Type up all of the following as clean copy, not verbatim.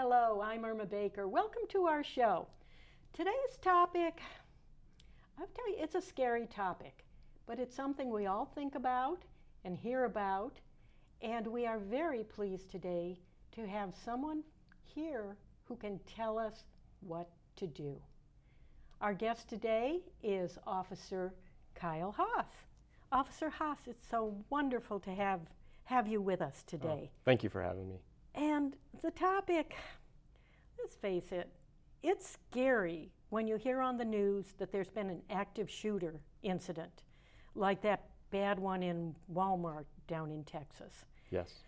Hello, I'm Irma Baker. Welcome to our show. Today's topic, I'll tell you, it's a scary topic, but it's something we all think about and hear about, and we are very pleased today to have someone here who can tell us what to do. Our guest today is Officer Kyle Haas. Officer Haas, it's so wonderful to have you with us today. Oh, thank you for having me. And the topic, let's face it, it's scary when you hear on the news that there's been an active shooter incident, like that bad one in Walmart down in Texas. Yes.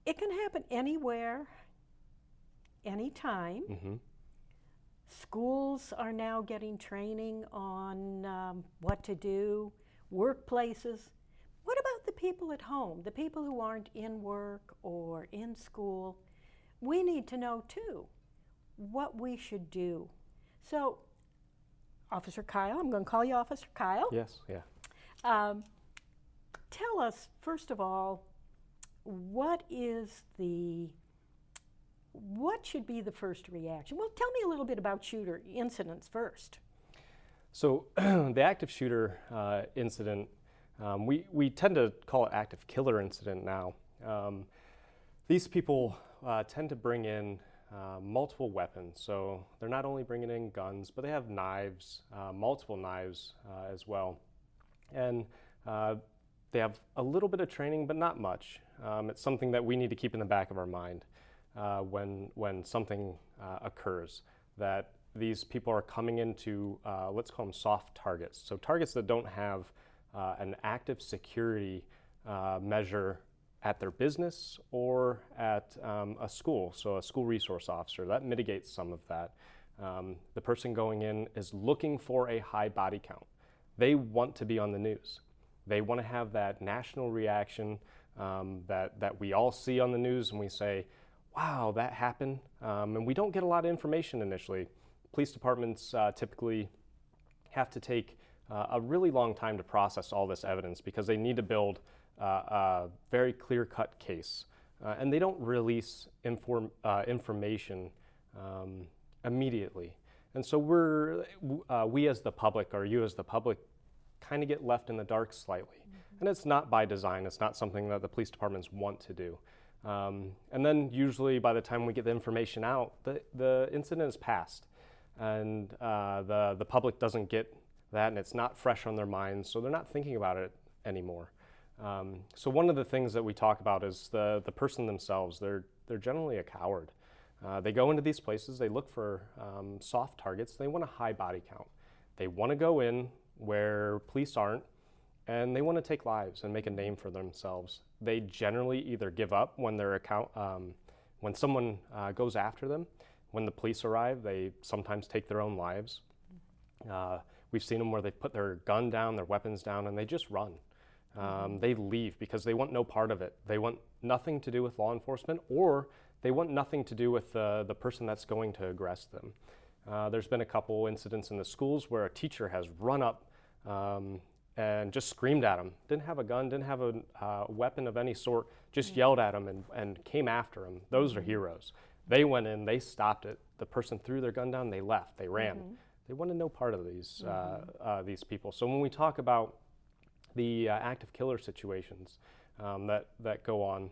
It can happen anywhere, anytime. Mm-hmm. Schools are now getting training on what to do, workplaces. What about the people at home, the people who aren't in work or in school? We need to know, too, what we should do. So, Officer Kyle, I'm going to call you Officer Kyle. Yes, yeah. Tell us, first of all, what should be the first reaction? Well, tell me a little bit about shooter incidents first. So, the active shooter incident, we tend to call it active killer incident now. These people tend to bring in multiple weapons. So they're not only bringing in guns, but they have knives, multiple knives as well. And they have a little bit of training, but not much. It's something that we need to keep in the back of our mind when something occurs, that these people are coming into, let's call them soft targets. So targets that don't have an active security measure at their business or at a school, so a school resource officer. That mitigates some of that. The person going in is looking for a high body count. They want to be on the news. They want to have that national reaction that we all see on the news and we say, wow, that happened. And we don't get a lot of information initially. Police departments typically have to take a really long time to process all this evidence because they need to build a very clear-cut case. And they don't release information immediately. And so we as the public, or you as the public, kind of get left in the dark slightly. Mm-hmm. And it's not by design. It's not something that the police departments want to do. And then usually by the time we get the information out, the incident is past. And the public doesn't get that, and it's not fresh on their minds, so they're not thinking about it anymore. So one of the things that we talk about is the person themselves. They're generally a coward. They go into these places, they look for soft targets, they want a high body count. They want to go in where police aren't, and they want to take lives and make a name for themselves. They generally either give up when when someone goes after them. When the police arrive, they sometimes take their own lives. We've seen them where they put their gun down, their weapons down, and they just run. They leave because they want no part of it. They want nothing to do with law enforcement, or they want nothing to do with the person that's going to aggress them. There's been a couple incidents in the schools where a teacher has run up and just screamed at him. Didn't have a gun, didn't have a weapon of any sort, just yelled at him and came after him. Those are heroes. They went in, they stopped it. The person threw their gun down, they left, they ran. Mm-hmm. They want to know part of these people. So when we talk about the active killer situations that go on,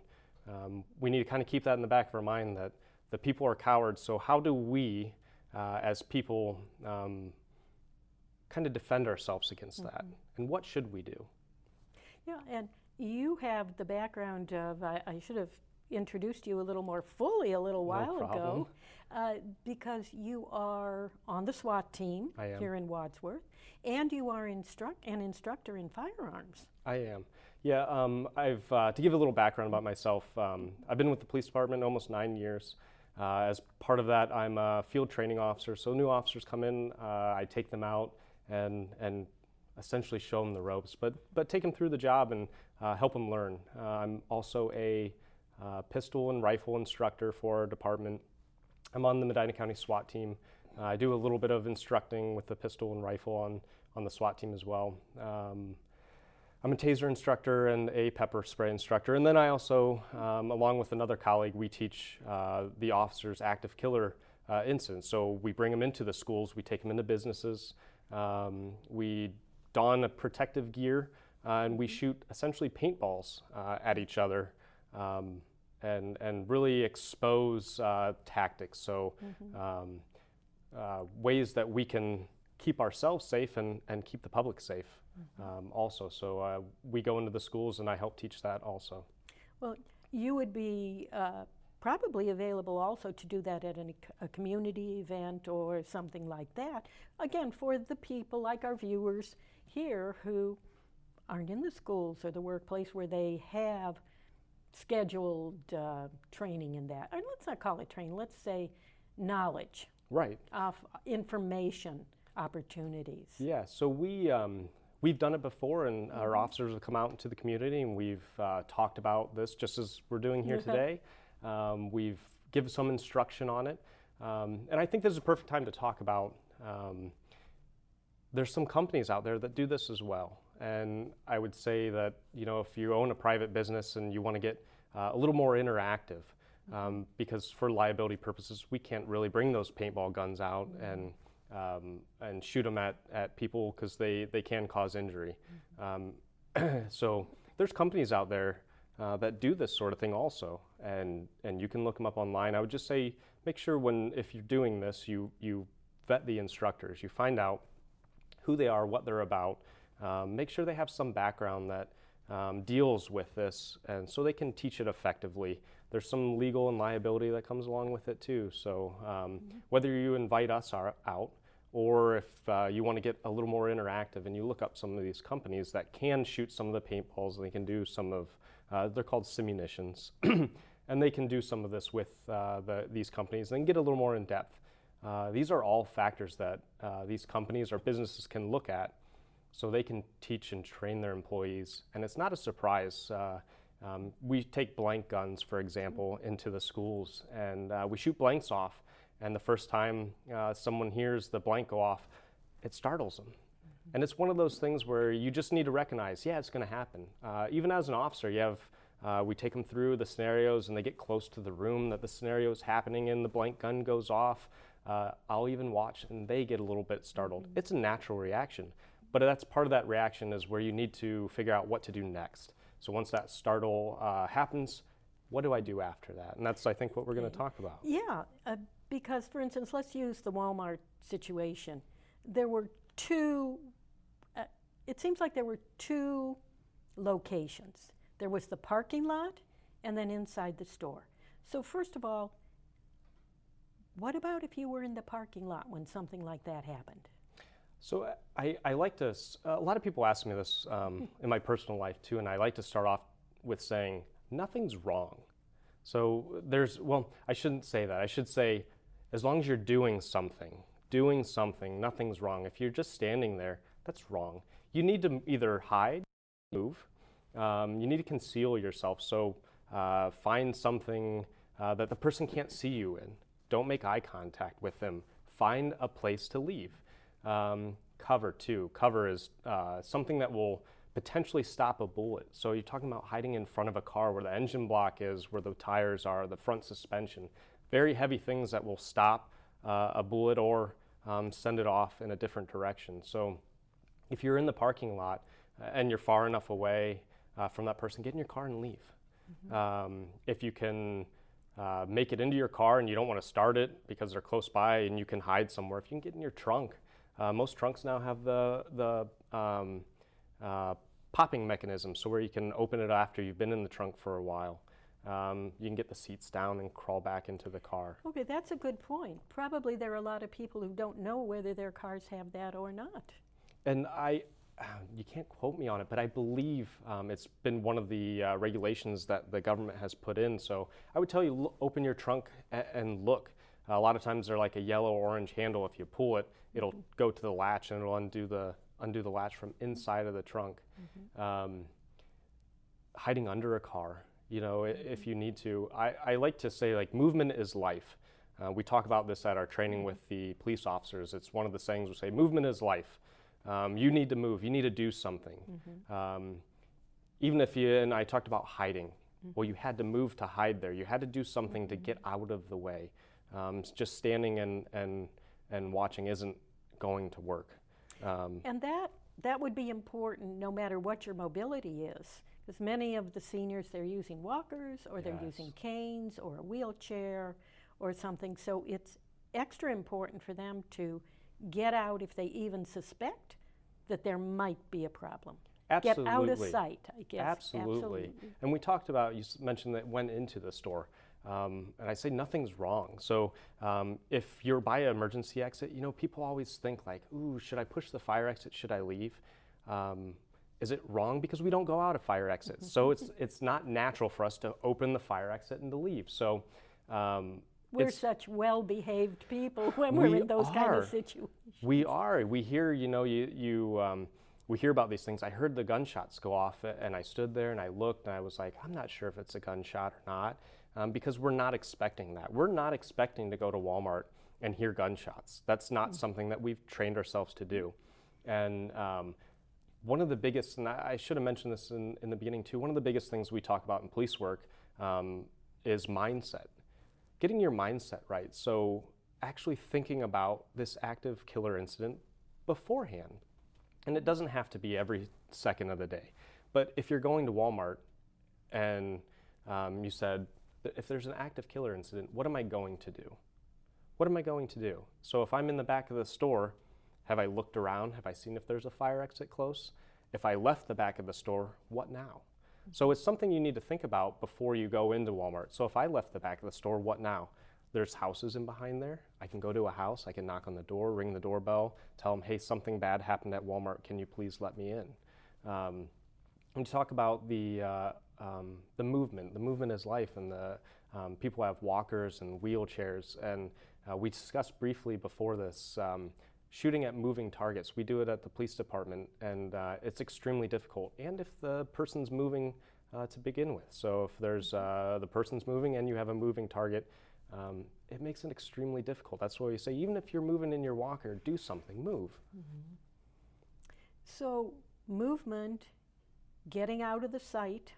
we need to kind of keep that in the back of our mind that the people are cowards. So how do we, as people, kind of defend ourselves against that? And what should we do? Yeah, and you have the background of, I should have introduced you a little more fully a little while ago, because you are on the SWAT team here in Wadsworth, and you are an instructor in firearms. I am. Yeah, to give a little background about myself, I've been with the police department almost 9 years. As part of that, I'm a field training officer, so new officers come in, I take them out and essentially show them the ropes, but take them through the job and help them learn. I'm also a pistol and rifle instructor for our department. I'm on the Medina County SWAT team. I do a little bit of instructing with the pistol and rifle on the SWAT team as well. I'm a taser instructor and a pepper spray instructor. And then I also, along with another colleague, we teach the officers active killer incidents. So we bring them into the schools, we take them into businesses, we don a protective gear, and we shoot essentially paintballs at each other and really expose tactics. So ways that we can keep ourselves safe and keep the public safe also. So we go into the schools and I help teach that also. Well, you would be probably available also to do that at a community event or something like that. Again, for the people like our viewers here who aren't in the schools or the workplace where they have scheduled training in that. Or let's not call it training, let's say knowledge. Right. Of information opportunities. Yeah, so we've done it before, and our officers have come out into the community and we've talked about this just as we're doing here today. We've given some instruction on it. And I think this is a perfect time to talk about, there's some companies out there that do this as well. And I would say that, you know, if you own a private business and you want to get a little more interactive, because for liability purposes, we can't really bring those paintball guns out and shoot them at people because they can cause injury. So there's companies out there that do this sort of thing also, and you can look them up online. I would just say make sure if you're doing this, you vet the instructors. You find out who they are, what they're about. Make sure they have some background that deals with this, and so they can teach it effectively. There's some legal and liability that comes along with it too. So whether you invite us out, or if you want to get a little more interactive and you look up some of these companies that can shoot some of the paintballs, and they can do some of, they're called simunitions, and they can do some of this with these companies and get a little more in depth. These are all factors that these companies or businesses can look at so they can teach and train their employees. And it's not a surprise. We take blank guns, for example, into the schools, and we shoot blanks off. And the first time someone hears the blank go off, it startles them. And it's one of those things where you just need to recognize, yeah, it's going to happen. Even as an officer, we take them through the scenarios, and they get close to the room that the scenario is happening in, the blank gun goes off. I'll even watch, and they get a little bit startled. It's a natural reaction. But that's part of that reaction is where you need to figure out what to do next. So once that startle happens, what do I do after that? And that's, I think, what we're going to talk about. Yeah, because, for instance, let's use the Walmart situation. There were two, it seems like there were two locations. There was the parking lot and then inside the store. So first of all, what about if you were in the parking lot when something like that happened? So I like to, a lot of people ask me this in my personal life too, and I like to start off with saying, nothing's wrong. So well, I shouldn't say that. I should say, as long as you're doing something, nothing's wrong. If you're just standing there, that's wrong. You need to either hide, move, you need to conceal yourself. So find something that the person can't see you in. Don't make eye contact with them. Find a place to leave. Cover too. Cover is something that will potentially stop a bullet. So you're talking about hiding in front of a car where the engine block is, where the tires are, the front suspension. Very heavy things that will stop a bullet or send it off in a different direction. So if you're in the parking lot and you're far enough away from that person, get in your car and leave. If you can make it into your car and you don't want to start it because they're close by and you can hide somewhere, if you can get in your trunk. Most trunks now have the popping mechanism, so where you can open it after you've been in the trunk for a while. You can get the seats down and crawl back into the car. Okay, that's a good point. Probably there are a lot of people who don't know whether their cars have that or not. And you can't quote me on it, but I believe it's been one of the regulations that the government has put in. So I would tell you, open your trunk and look. A lot of times they're like a yellow or orange handle. If you pull it, it'll go to the latch and it'll undo the latch from inside of the trunk. Hiding under a car, you know, if you need to. I like to say, like, movement is life. We talk about this at our training with the police officers. It's one of the sayings we say, movement is life. You need to move. You need to do something. even if and I talked about hiding. Well, you had to move to hide there. You had to do something to get out of the way. Just standing and watching isn't going to work. And that would be important no matter what your mobility is, because many of the seniors, they're using walkers, or they're using canes or a wheelchair or something. So it's extra important for them to get out if they even suspect that there might be a problem. Absolutely. Get out of sight, I guess. Absolutely. And we talked about, you mentioned that went into the store. And I say nothing's wrong. So if you're by an emergency exit, people always think like, ooh, should I push the fire exit? Should I leave? Is it wrong? Because we don't go out of fire exits. So it's not natural for us to open the fire exit and to leave. So we're such well-behaved people when we're in those kind of situations. We are. We hear, we hear about these things. I heard the gunshots go off, and I stood there and I looked and I was like, I'm not sure if it's a gunshot or not, because we're not expecting that. We're not expecting to go to Walmart and hear gunshots. That's not something that we've trained ourselves to do. And one of the biggest, and I should have mentioned this in the beginning too, one of the biggest things we talk about in police work is mindset. Getting your mindset right. So actually thinking about this active killer incident beforehand. And it doesn't have to be every second of the day. But if you're going to Walmart and you said, if there's an active killer incident, what am I going to do? What am I going to do? So if I'm in the back of the store, have I looked around? Have I seen if there's a fire exit close? If I left the back of the store, what now? So it's something you need to think about before you go into Walmart. So if I left the back of the store, what now? There's houses in behind there. I can go to a house, I can knock on the door, ring the doorbell, tell them, hey, something bad happened at Walmart, can you please let me in? When you talk about the movement is life, and the people have walkers and wheelchairs, and we discussed briefly before this, shooting at moving targets. We do it at the police department, and it's extremely difficult. And if the person's moving to begin with. So if there's the person's moving and you have a moving target, it makes it extremely difficult. That's why we say, even if you're moving in your walker, do something, move. Mm-hmm. So movement, getting out of the sight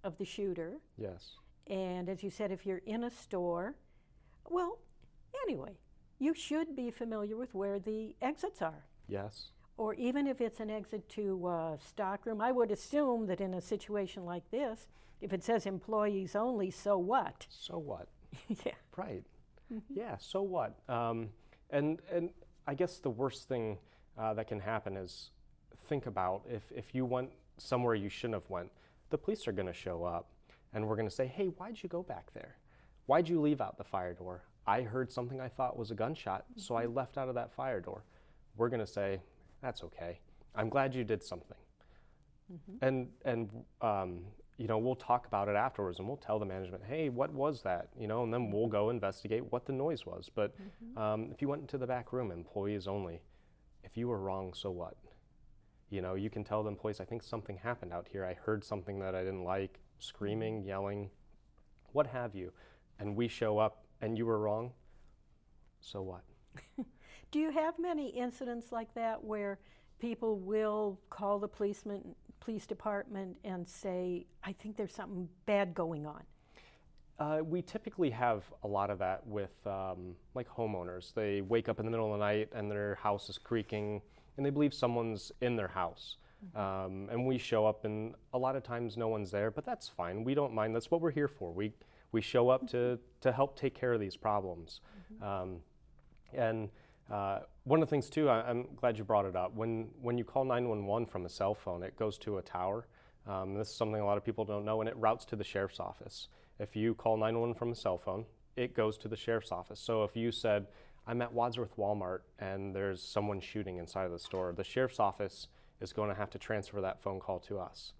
of the shooter. Yes. And as you said, if you're in a store, well, anyway, you should be familiar with where the exits are. Yes. Or even if it's an exit to a stockroom, I would assume that in a situation like this, if it says employees only, so what? So what? Yeah. Right. Mm-hmm. Yeah, so what? And I guess the worst thing that can happen is, think about if you went somewhere you shouldn't have went, the police are going to show up and we're going to say, hey, why'd you go back there? Why'd you leave out the fire door? I heard something I thought was a gunshot, so I left out of that fire door. We're going to say, that's okay. I'm glad you did something. Mm-hmm. And we'll talk about it afterwards, and we'll tell the management, hey, what was that? And then we'll go investigate what the noise was. But if you went into the back room, employees only, if you were wrong, so what? You can tell the employees, I think something happened out here. I heard something that I didn't like, screaming, yelling, what have you. And we show up and you were wrong, so what? Do you have many incidents like that where people will call the police department and say, I think there's something bad going on? We typically have a lot of that with like homeowners. They wake up in the middle of the night and their house is creaking and they believe someone's in their house. Mm-hmm. And we show up, and a lot of times no one's there, but that's fine. We don't mind. That's what we're here for. We show up to help take care of these problems. Mm-hmm. One of the things too, I'm glad you brought it up, when you call 911 from a cell phone, it goes to a tower. This is something a lot of people don't know, and it routes to the sheriff's office. If you call 911 from a cell phone, it goes to the sheriff's office. So if you said, I'm at Wadsworth Walmart and there's someone shooting inside of the store, the sheriff's office is going to have to transfer that phone call to us.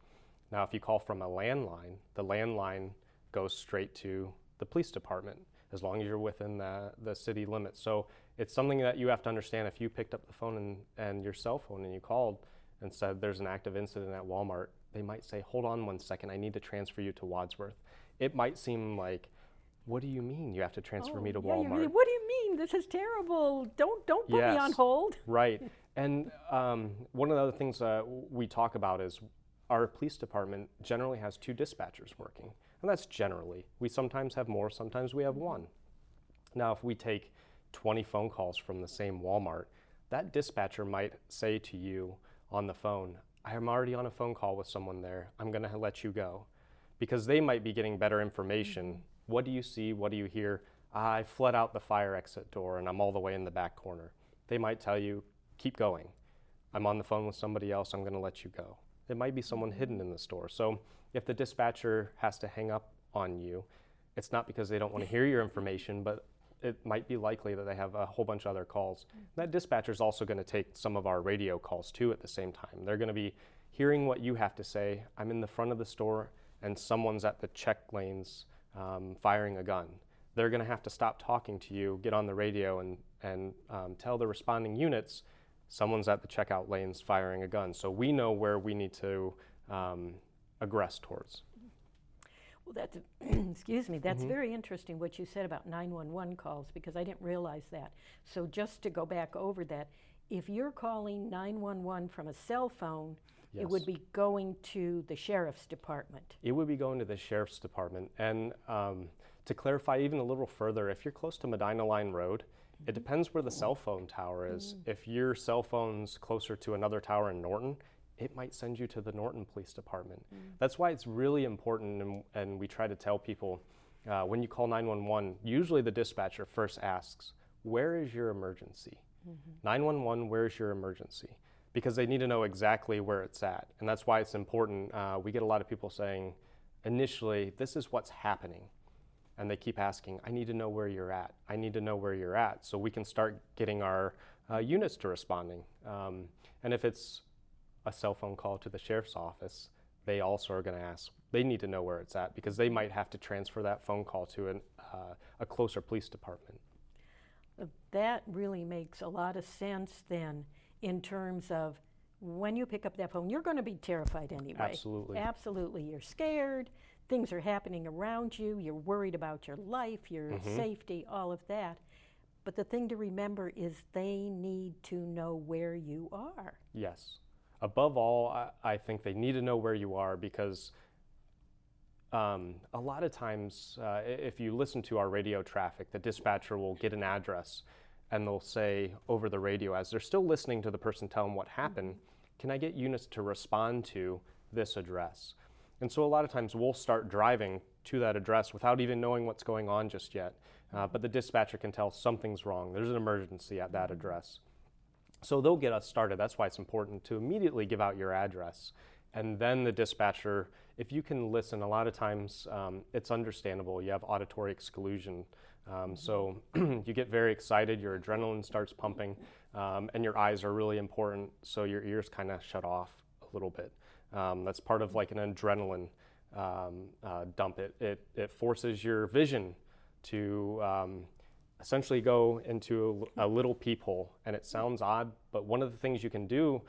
Now, if you call from a landline, the landline goes straight to the police department, as long as you're within the city limits. So it's something that you have to understand. If you picked up the phone and your cell phone and you called and said there's an active incident at Walmart, they might say, hold on 1 second, I need to transfer you to Wadsworth. It might seem like, what do you mean you have to transfer me to Walmart? What do you mean? This is terrible. Don't put me on hold. Right. And one of the other things we talk about is our police department generally has 2 dispatchers working. And that's generally. We sometimes have more, sometimes we have 1. Now, if we take 20 phone calls from the same Walmart, that dispatcher might say to you on the phone, I'm already on a phone call with someone there. I'm going to let you go. Because they might be getting better information. What do you see? What do you hear? I fled out the fire exit door and I'm all the way in the back corner. They might tell you, keep going. I'm on the phone with somebody else. I'm going to let you go. It might be someone hidden in the store. So if the dispatcher has to hang up on you, it's not because they don't want to hear your information, but it might be likely that they have a whole bunch of other calls. That dispatcher is also going to take some of our radio calls too at the same time. They're going to be hearing what you have to say. I'm in the front of the store and someone's at the check lanes firing a gun. They're going to have to stop talking to you, get on the radio and tell the responding units someone's at the checkout lanes firing a gun. So we know where we need to aggress towards. Well, that's, excuse me, that's very interesting what you said about 911 calls, because I didn't realize that. So just to go back over that, if you're calling 911 from a cell phone, it would be going to the sheriff's department. It would be going to the sheriff's department. And to clarify even a little further, if you're close to Medina Line Road, it depends where the cell phone tower is. If your cell phone's closer to another tower in Norton, it might send you to the Norton Police Department. That's why it's really important, and we try to tell people, when you call 911, usually the dispatcher first asks, where is your emergency? 911, where's your emergency? Because they need to know exactly where it's at. And that's why it's important. We get a lot of people saying, initially, this is what's happening. And they keep asking, I need to know where you're at. I need to know where you're at, so we can start getting our units to responding. And if it's a cell phone call to the sheriff's office, they also are going to ask, they need to know where it's at, because they might have to transfer that phone call to a closer police department. That really makes a lot of sense then, in terms of when you pick up that phone, you're going to be terrified anyway. Absolutely. Absolutely. You're scared. Things are happening around you. You're worried about your life, your safety, all of that. But the thing to remember is they need to know where you are. Yes. Above all, I think they need to know where you are, because a lot of times, if you listen to our radio traffic, the dispatcher will get an address and they'll say over the radio, as they're still listening to the person tell them what happened, can I get units to respond to this address? And so a lot of times we'll start driving to that address without even knowing what's going on just yet. But the dispatcher can tell something's wrong. There's an emergency at that address. So they'll get us started. That's why it's important to immediately give out your address. And then the dispatcher, if you can listen, a lot of times it's understandable. You have auditory exclusion. So you get very excited, your adrenaline starts pumping, and your eyes are really important. So your ears kind of shut off a little bit. That's part of like an adrenaline dump. It forces your vision to essentially go into a little peephole, and it sounds odd, but one of the things you can do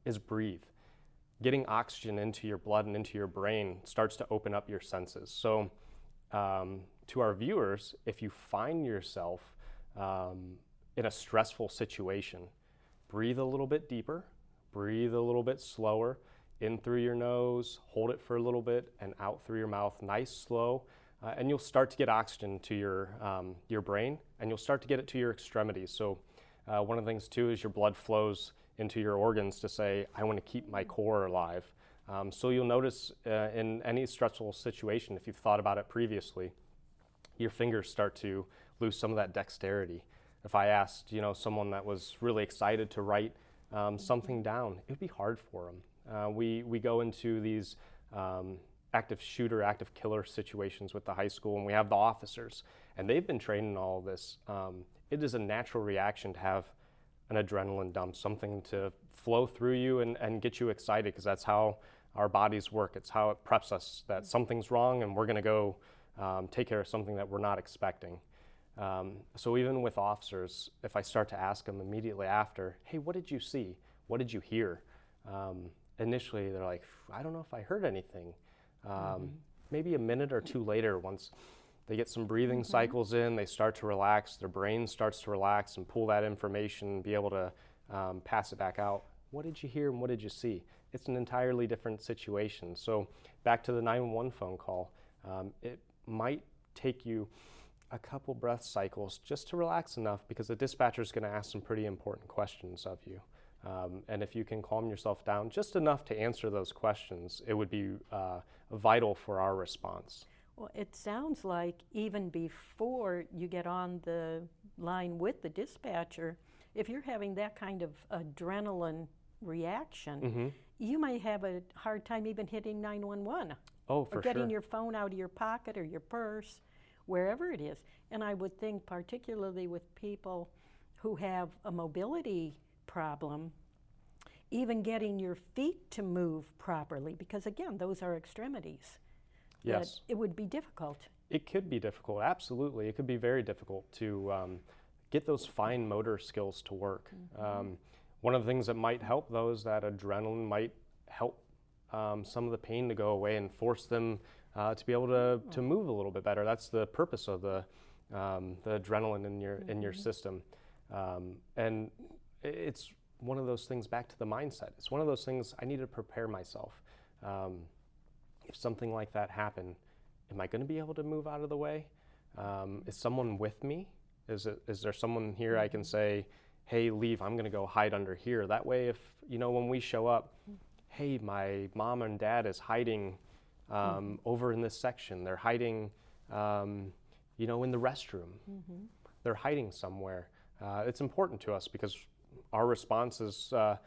is breathe. Getting oxygen into your blood and into your brain starts to open up your senses. So to our viewers, if you find yourself in a stressful situation, breathe a little bit deeper, breathe a little bit slower, in through your nose, hold it for a little bit, and out through your mouth, nice, slow. And you'll start to get oxygen to your brain, and you'll start to get it to your extremities. So one of the things too is your blood flows into your organs to say, I want to keep my core alive. So you'll notice in any stressful situation, if you've thought about it previously, your fingers start to lose some of that dexterity. If I asked, someone that was really excited to write something down, it would be hard for them. We go into these active shooter, active killer situations with the high school, and we have the officers, and they've been trained in all of this. It is a natural reaction to have an adrenaline dump, something to flow through you and get you excited, because that's how our bodies work. It's how it preps us that something's wrong and we're going to go take care of something that we're not expecting. So even with officers, if I start to ask them immediately after, hey, what did you see? What did you hear? Initially, they're like, I don't know if I heard anything. Maybe a minute or two later, once they get some breathing cycles in, they start to relax, their brain starts to relax and pull that information, be able to pass it back out. What did you hear and what did you see? it's an entirely different situation. So back to the 911 phone call, it might take you a couple breath cycles just to relax enough, because the dispatcher is going to ask some pretty important questions of you. And if you can calm yourself down just enough to answer those questions, it would be vital for our response. Well, it sounds like even before you get on the line with the dispatcher, if you're having that kind of adrenaline reaction, you might have a hard time even hitting 911. Oh, for or getting sure. your phone out of your pocket or your purse, wherever it is. And I would think particularly with people who have a mobility problem, even getting your feet to move properly, because again, those are extremities. Yes. It would be difficult. It could be difficult, absolutely. It could be very difficult to get those fine motor skills to work. One of the things that might help, though, is that adrenaline might help some of the pain to go away and force them to be able to move a little bit better. That's the purpose of the adrenaline in your system. And it's one of those things, back to the mindset. It's one of those things, I need to prepare myself. If something like that happened, am I going to be able to move out of the way? Is someone with me? Is there someone here I can say, hey, leave, I'm going to go hide under here. That way, if, when we show up, hey, my mom and dad is hiding over in this section. They're hiding, in the restroom. They're hiding somewhere. It's important to us because our response is to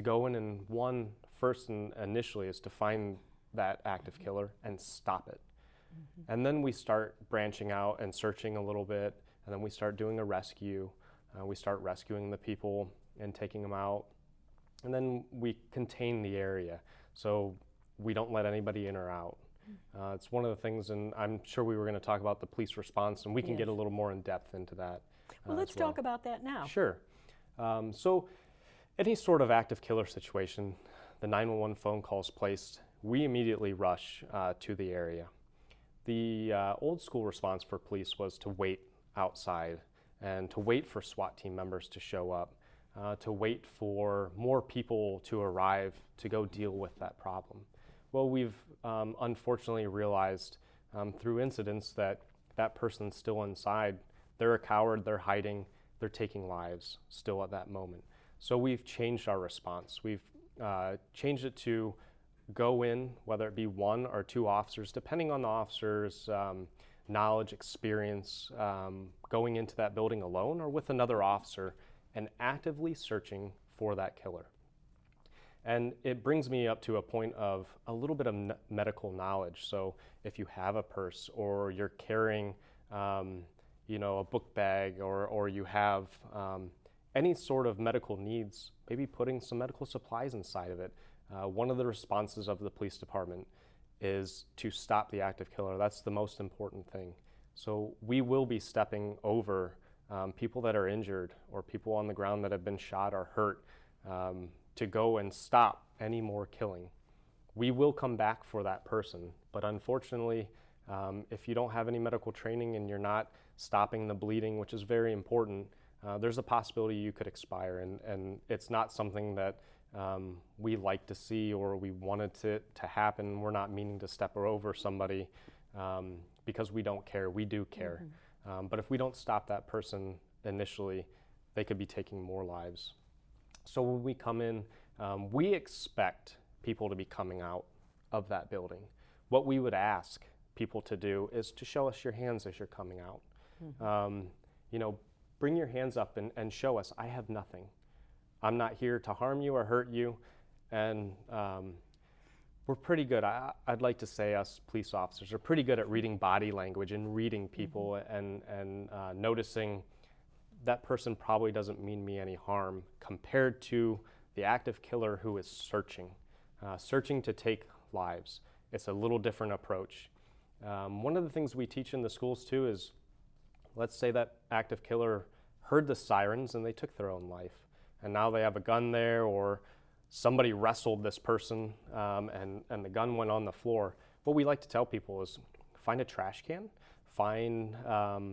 go in and first and initially is to find that active killer and stop it. And then we start branching out and searching a little bit, and then we start doing a rescue. We start rescuing the people and taking them out. And then we contain the area so we don't let anybody in or out. It's one of the things, and I'm sure we were going to talk about the police response, and we can get a little more in depth into that. Well, let's talk about that now. Sure. So any sort of active killer situation, the 911 phone call is placed, we immediately rush to the area. The old school response for police was to wait outside and to wait for SWAT team members to show up, to wait for more people to arrive to go deal with that problem. Well, we've unfortunately realized through incidents that that person's still inside. They're a coward, they're hiding, they're taking lives still at that moment. So we've changed our response. We've changed it to go in, whether it be one or two officers, depending on the officer's knowledge, experience, going into that building alone or with another officer and actively searching for that killer. And it brings me up to a point of a little bit of medical knowledge. So if you have a purse or you're carrying a book bag or you have any sort of medical needs, maybe putting some medical supplies inside of it. One of the responses of the police department is to stop the active killer. That's the most important thing. So we will be stepping over people that are injured or people on the ground that have been shot or hurt to go and stop any more killing. We will come back for that person, but unfortunately, if you don't have any medical training and you're not stopping the bleeding, which is very important, there's a possibility you could expire, and it's not something that we like to see or we wanted to happen. We're not meaning to step over somebody because we don't care. We do care. But if we don't stop that person initially, they could be taking more lives. So when we come in, we expect people to be coming out of that building. What we would ask people to do is to show us your hands as you're coming out. Bring your hands up and show us, I have nothing. I'm not here to harm you or hurt you. And we're pretty good. I'd like to say us police officers are pretty good at reading body language and reading people and noticing that person probably doesn't mean me any harm compared to the active killer who is searching to take lives. It's a little different approach. One of the things we teach in the schools too is, let's say that active killer heard the sirens and they took their own life. And now they have a gun there, or somebody wrestled this person and the gun went on the floor. What we like to tell people is find a trash can, find a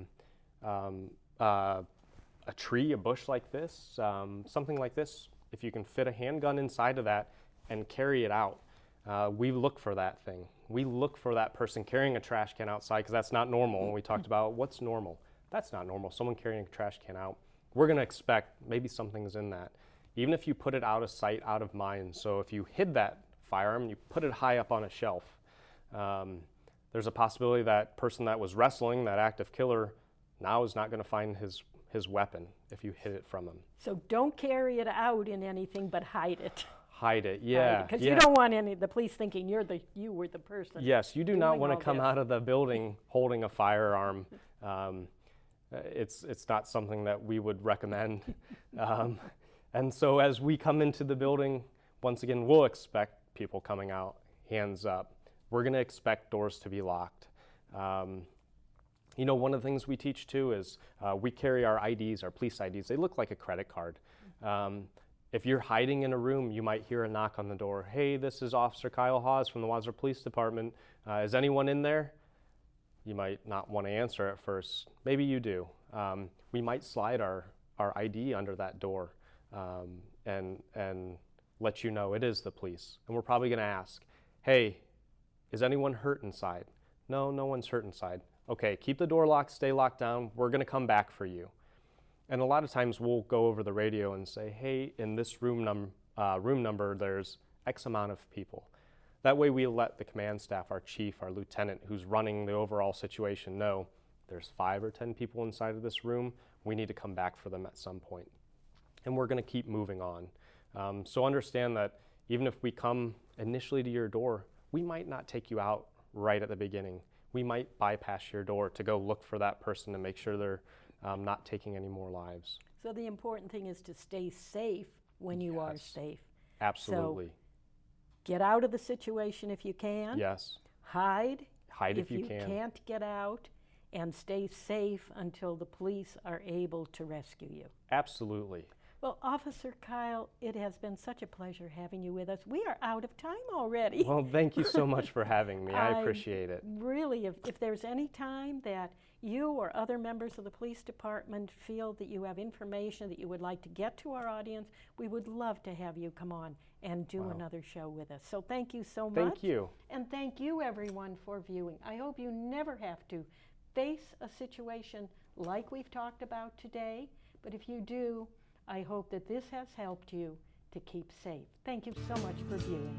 tree, a bush like this, something like this. if you can fit a handgun inside of that and carry it out, we look for that thing. We look for that person carrying a trash can outside, because that's not normal. And we talked about what's normal. That's not normal. Someone carrying a trash can out. We're going to expect maybe something's in that. Even if you put it out of sight, out of mind. So if you hid that firearm and you put it high up on a shelf, there's a possibility that person that was wrestling, that active killer, now is not going to find his weapon if you hid it from him. So don't carry it out in anything, but hide it. Hide it, yeah. Because you don't want the police thinking you were the person. Yes, you do not want to come this. out of the building holding a firearm. It's not something that we would recommend. And so as we come into the building, once again, we'll expect people coming out, hands up. We're going to expect doors to be locked. You know, one of the things we teach too is we carry our IDs, our police IDs. They look like a credit card. If you're hiding in a room, you might hear a knock on the door. Hey, this is Officer Kyle Hawes from the Wadsworth Police Department. Is anyone in there? You might not want to answer at first. Maybe you do. We might slide our ID under that door and let you know it is the police. And we're probably going to ask, hey, is anyone hurt inside? No, no one's hurt inside. Okay, keep the door locked, stay locked down. We're going to come back for you. And a lot of times we'll go over the radio and say, hey, in this room number, there's X amount of people. That way we let the command staff, our chief, our lieutenant, who's running the overall situation, know there's 5 or 10 people inside of this room. We need to come back for them at some point. And we're going to keep moving on. So understand that even if we come initially to your door, we might not take you out right at the beginning. We might bypass your door to go look for that person to make sure they're not taking any more lives. So the important thing is to stay safe when you are safe. Absolutely. So get out of the situation if you can. Yes. Hide if you can. If you can't get out, and stay safe until the police are able to rescue you. Absolutely. Well, Officer Kyle, it has been such a pleasure having you with us. We are out of time already. Well, thank you so much for having me. I appreciate it. Really, if there's any time that you or other members of the police department feel that you have information that you would like to get to our audience, we would love to have you come on and do another show with us. So thank you so much. Thank you. And thank you, everyone, for viewing. I hope you never have to face a situation like we've talked about today, but if you do, I hope that this has helped you to keep safe. Thank you so much for viewing.